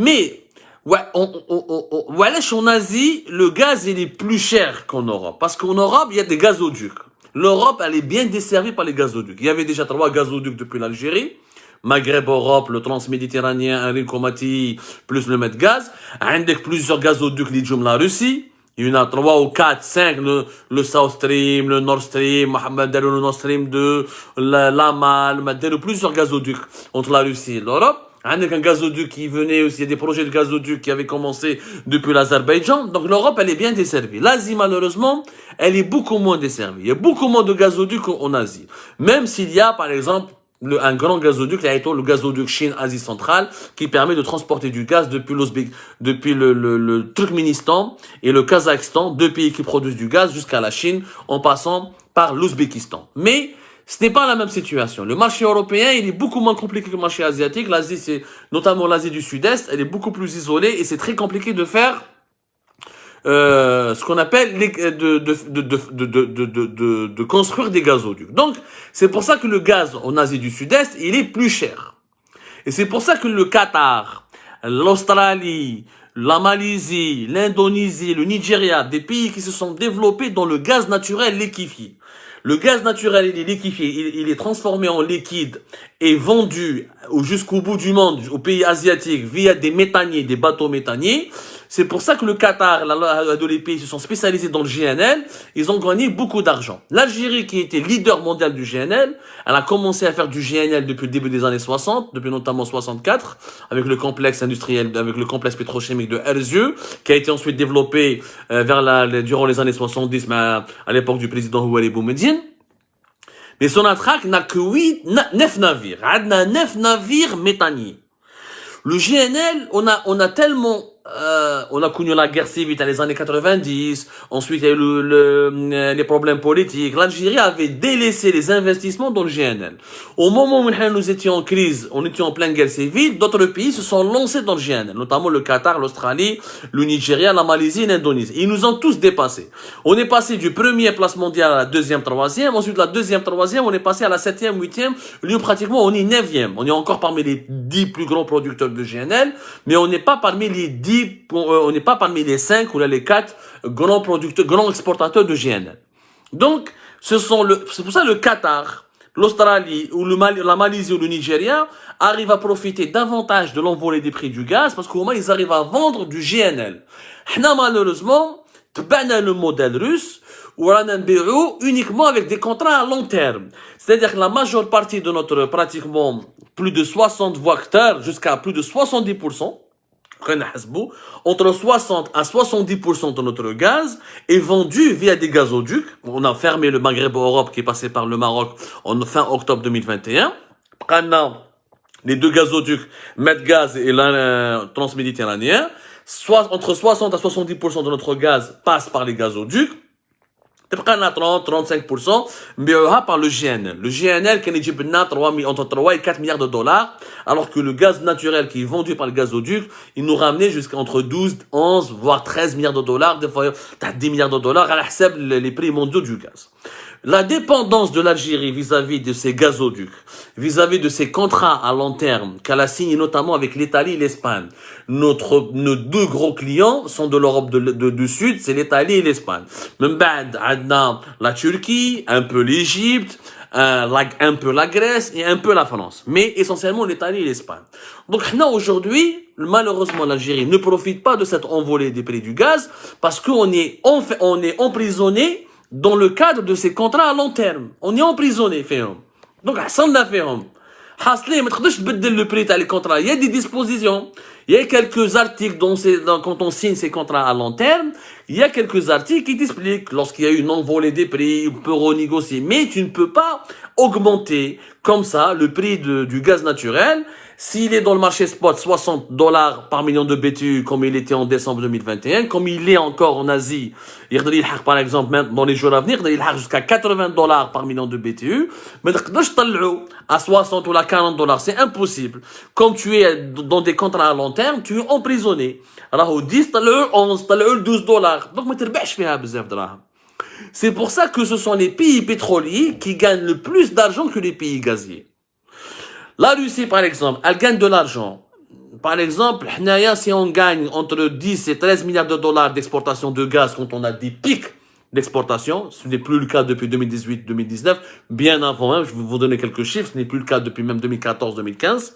Mais, ouais, en Asie, le gaz, il est plus cher qu'en Europe. Parce qu'en Europe, il y a des gazoducs. L'Europe, elle est bien desservie par les gazoducs. Il y avait déjà 3 gazoducs depuis l'Algérie. Maghreb, Europe, le transméditerranéen, Enrico Mati, plus le Medgaz. Avec plusieurs gazoducs, les la Russie. Il y en a 3 ou 4, 5, le South Stream, le Nord Stream, Mohamed le Nord Stream 2, l'Amal, plusieurs gazoducs entre la Russie et l'Europe. Avec un gazoduc qui venait aussi, il y a des projets de gazoduc qui avaient commencé depuis l'Azerbaïdjan. Donc l'Europe, elle est bien desservie. L'Asie, malheureusement, elle est beaucoup moins desservie. Il y a beaucoup moins de gazoducs en Asie. Même s'il y a, par exemple, un grand gazoduc, le gazoduc Chine-Asie centrale, qui permet de transporter du gaz depuis le Turkménistan et le Kazakhstan, 2 pays qui produisent du gaz, jusqu'à la Chine, en passant par l'Ouzbékistan. Mais ce n'est pas la même situation. Le marché européen, il est beaucoup moins compliqué que le marché asiatique. L'Asie, c'est notamment l'Asie du Sud-Est, elle est beaucoup plus isolée et c'est très compliqué de faire ce qu'on appelle de construire des gazoducs. Donc, c'est pour ça que le gaz en Asie du Sud-Est, il est plus cher. Et c'est pour ça que le Qatar, l'Australie, la Malaisie, l'Indonésie, le Nigeria, des pays qui se sont développés dans le gaz naturel liquéfié. Le gaz naturel, il est liquéfié, il est transformé en liquide et vendu jusqu'au bout du monde, aux pays asiatiques, via des méthaniers, des bateaux méthaniers. C'est pour ça que le Qatar, les pays se sont spécialisés dans le GNL, ils ont gagné beaucoup d'argent. L'Algérie, qui était leader mondial du GNL, elle a commencé à faire du GNL depuis le début des années 60, depuis notamment 64, avec le complexe industriel, avec le complexe pétrochimique de Erzurum, qui a été ensuite développé durant les années 70, mais à l'époque du président Houari Boumediene. Mais Sonatrach n'a que 9 navires. On a 9 navires méthaniers. Le GNL, on a tellement, on a connu la guerre civile dans les années 90, ensuite il y a eu les problèmes politiques. L'Algérie avait délaissé les investissements dans le GNL. Au moment où nous étions en crise, on était en pleine guerre civile, d'autres pays se sont lancés dans le GNL, notamment le Qatar, l'Australie, le Nigeria, la Malaisie et l'Indonésie. Ils nous ont tous dépassés. On est passé du premier place mondiale à la deuxième, troisième, ensuite de la deuxième, troisième, on est passé à la septième, huitième, lieu pratiquement on est 9e. On est encore parmi les 10 plus grands producteurs de GNL, mais on n'est pas parmi les 10, on n'est pas parmi les 5 ou les 4 grands producteurs, grands exportateurs de GNL. Donc, c'est pour ça que le Qatar, l'Australie ou la Malaisie ou le Nigeria arrivent à profiter davantage de l'envolée des prix du gaz parce qu'au moins ils arrivent à vendre du GNL. Nous, malheureusement, تبعنا le modèle russe où on نبيعو uniquement avec des contrats à long terme. C'est-à-dire que la majeure partie de notre pratiquement plus de 60 voire jusqu'à plus de 70%, entre 60 à 70% de notre gaz est vendu via des gazoducs. On a fermé le Maghreb Europe qui est passé par le Maroc en fin octobre 2021. Les 2 gazoducs Medgaz et le transméditerranéen. Entre 60 à 70% de notre gaz passe par les gazoducs. تبقى لنا 30-35% نبيعوها par le GNL. Le GNL كان يجيب لنا entre 3 et 4 milliards de dollars, alors que le gaz naturel qui est vendu par le gazoduc, il nous ramenait jusqu'à entre 12, 11, voire 13 milliards de dollars, des fois 10 milliards de dollars à la حساب les prix mondiaux du gaz. La dépendance de l'Algérie vis-à-vis de ces gazoducs, vis-à-vis de ces contrats à long terme qu'elle a signés notamment avec l'Italie et l'Espagne. Nos 2 gros clients sont de l'Europe du Sud, c'est l'Italie et l'Espagne. Même la Turquie, un peu l'Égypte, un peu la Grèce et un peu la France. Mais essentiellement l'Italie et l'Espagne. Donc aujourd'hui, malheureusement l'Algérie ne profite pas de cette envolée des prix du gaz parce qu'on est emprisonné dans le cadre de ces contrats à long terme. On est emprisonné, فيهم. Donc, حصلنا فيهم. حاصلين ما تقدرش تبدل le prix تاع les contrats. Il y a des dispositions. Il y a quelques articles quand on signe ces contrats à long terme, il y a quelques articles qui t'expliquent lorsqu'il y a une envolée des prix, on peut renégocier. Mais tu ne peux pas augmenter comme ça le prix du gaz naturel. S'il est dans le marché spot $60 par million de BTU comme il était en décembre 2021, comme il est encore en Asie, par exemple dans les jours à venir, il y jusqu'à $80 par million de BTU, mais à 60 ou à $40, c'est impossible. Comme tu es dans des contrats à long terme, tu es emprisonné. Alors au 10, 11, $12. Donc, c'est pour ça que ce sont les pays pétroliers qui gagnent le plus d'argent que les pays gaziers. La Russie, par exemple, elle gagne de l'argent par exemple, si on gagne entre 10 et 13 milliards de dollars d'exportation de gaz quand on a des pics d'exportation, ce n'est plus le cas depuis 2018-2019, bien avant même, je vais vous donner quelques chiffres, ce n'est plus le cas depuis même 2014-2015.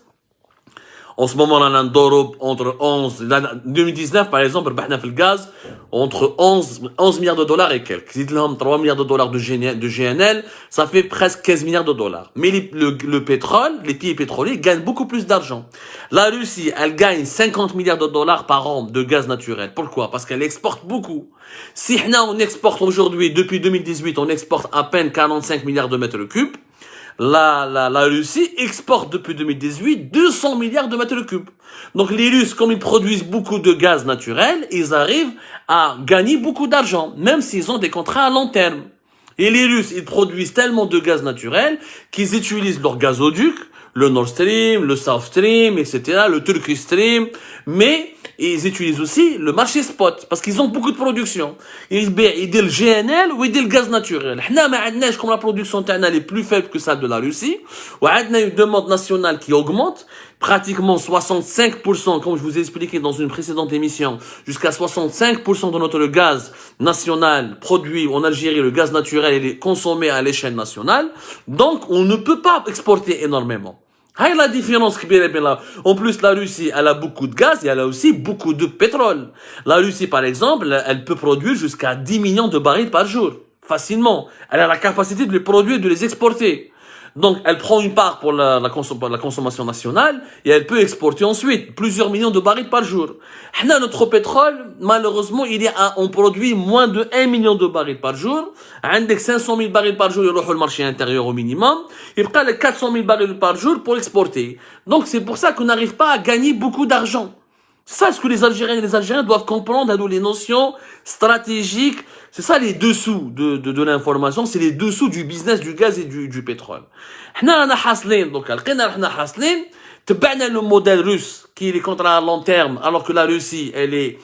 En ce moment, on a un euro entre 11, 2019, par exemple, ربحنا في le gaz, entre 11 milliards de dollars et quelques. Si 3 milliards de dollars de GNL, ça fait presque 15 milliards de dollars. Mais le pétrole, les pays pétroliers gagnent beaucoup plus d'argent. La Russie, elle gagne 50 milliards de dollars par an de gaz naturel. Pourquoi? Parce qu'elle exporte beaucoup. Si on exporte aujourd'hui, depuis 2018, on exporte à peine 45 milliards de mètres cubes. La Russie exporte depuis 2018 200 milliards de mètres cubes. Donc les Russes, comme ils produisent beaucoup de gaz naturel, ils arrivent à gagner beaucoup d'argent, même s'ils ont des contrats à long terme. Et les Russes, ils produisent tellement de gaz naturel qu'ils utilisent leur gazoduc, le Nord Stream, le South Stream, etc., le Turkish Stream, mais ils utilisent aussi le marché spot, parce qu'ils ont beaucoup de production. Ils disent le GNL ou ils disent le gaz naturel. Nous, comme la production est plus faible que celle de la Russie, on a une demande nationale qui augmente, pratiquement 65%, comme je vous ai expliqué dans une précédente émission, jusqu'à 65% de notre gaz national produit en Algérie, le gaz naturel, il est consommé à l'échelle nationale. Donc, on ne peut pas exporter énormément. C'est la différence. En plus, la Russie, elle a beaucoup de gaz et elle a aussi beaucoup de pétrole. La Russie, par exemple, elle peut produire jusqu'à 10 millions de barils par jour. Facilement. Elle a la capacité de les produire et de les exporter. Donc, elle prend une part pour la consommation nationale et elle peut exporter ensuite plusieurs millions de barils par jour. Notre pétrole, malheureusement, on produit moins de 1 million de barils par jour. Avec 500 000 barils par jour, il y aura le marché intérieur au minimum. Il y a 400 000 barils par jour pour exporter. Donc, c'est pour ça qu'on n'arrive pas à gagner beaucoup d'argent. C'est ça ce que les Algériens doivent comprendre, les notions stratégiques. C'est ça les dessous de l'information, c'est les dessous du business du gaz et du pétrole. Donc, le modèle russe qui est les contrats à long terme, alors que la Russie, elle est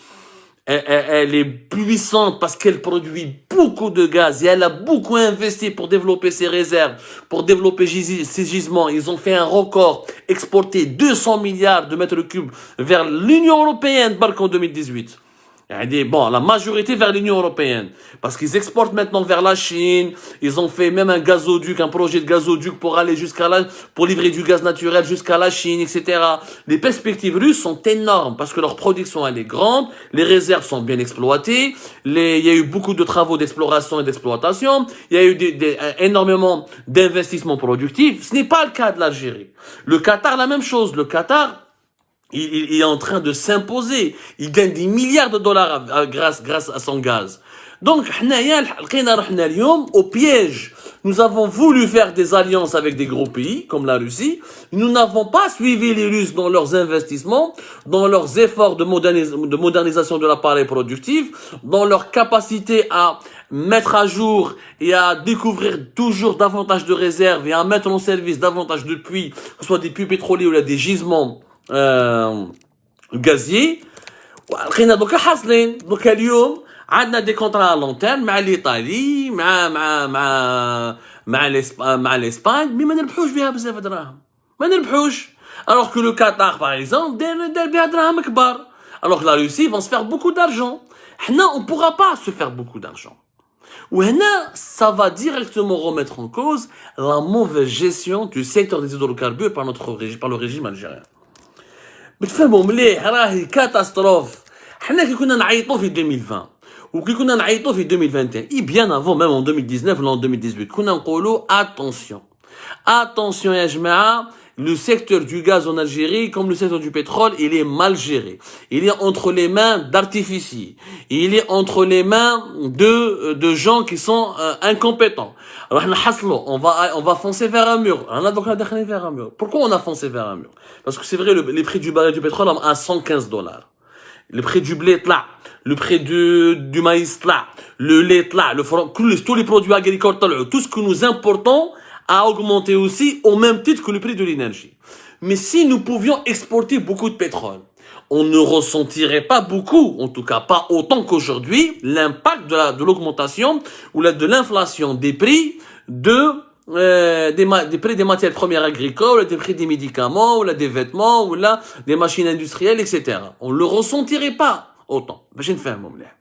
puissante parce qu'elle produit beaucoup de gaz et elle a beaucoup investi pour développer ses réserves, pour développer ses gisements. Ils ont fait un record, exporté 200 milliards de mètres cubes vers l'Union européenne, en 2018. Bon, la majorité vers l'Union européenne. Parce qu'ils exportent maintenant vers la Chine. Ils ont fait même un gazoduc, un projet de gazoduc pour aller pour livrer du gaz naturel jusqu'à la Chine, etc. Les perspectives russes sont énormes parce que leur production, elle est grande. Les réserves sont bien exploitées. Il y a eu beaucoup de travaux d'exploration et d'exploitation. Il y a eu énormément d'investissements productifs. Ce n'est pas le cas de l'Algérie. Le Qatar, la même chose. Le Qatar, il est en train de s'imposer. Il gagne des milliards de dollars grâce à son gaz. Donc, au piège. Nous avons voulu faire des alliances avec des gros pays, comme la Russie. Nous n'avons pas suivi les Russes dans leurs investissements, dans leurs efforts de modernisation de l'appareil productif, dans leur capacité à mettre à jour et à découvrir toujours davantage de réserves et à mettre en service davantage de puits, que ce soit des puits pétroliers ou des gisements gazier. لقينا دوكا حاصلين دوكا اليوم عندنا دي كونطرا على لون تيرم مع الايطالي مع الاسبان مي ما نربحوش بها بزاف دراهم ما نربحوش alors que le Qatar par exemple دار بها دراهم كبار alors que la Russie vont se faire beaucoup d'argent. حنا on pourra pas se faire beaucoup d'argent. وهنا ça va directement remettre en cause la mauvaise gestion du secteur des hydrocarbures par le régime algérien. بتفهموا مليح راهي كاتاستروف. حنا كي كنا نعيطوا في 2020 وكي كنا نعيطوا في 2021 et bien avant même en 2019 ou en 2018 كنا نقولوا attention يا جماعه. Le secteur du gaz en Algérie, comme le secteur du pétrole, il est mal géré. Il est entre les mains d'artificiers. Il est entre les mains de gens qui sont incompétents. Alors, on va foncer vers un mur. Pourquoi on a foncé vers un mur? Parce que c'est vrai, les prix du baril du pétrole à 115 $. Le prix du blé, là. Le prix du maïs, là. Le lait, là. Tous les produits agricoles, tout ce que nous importons, a augmenté aussi au même titre que le prix de l'énergie. Mais si nous pouvions exporter beaucoup de pétrole, on ne ressentirait pas beaucoup, en tout cas pas autant qu'aujourd'hui, l'impact de l'augmentation ou de l'inflation des prix des prix des matières premières agricoles, des prix des médicaments, ou là des vêtements, ou là des machines industrielles, etc. On le ressentirait pas autant. باش نفهموا مليح.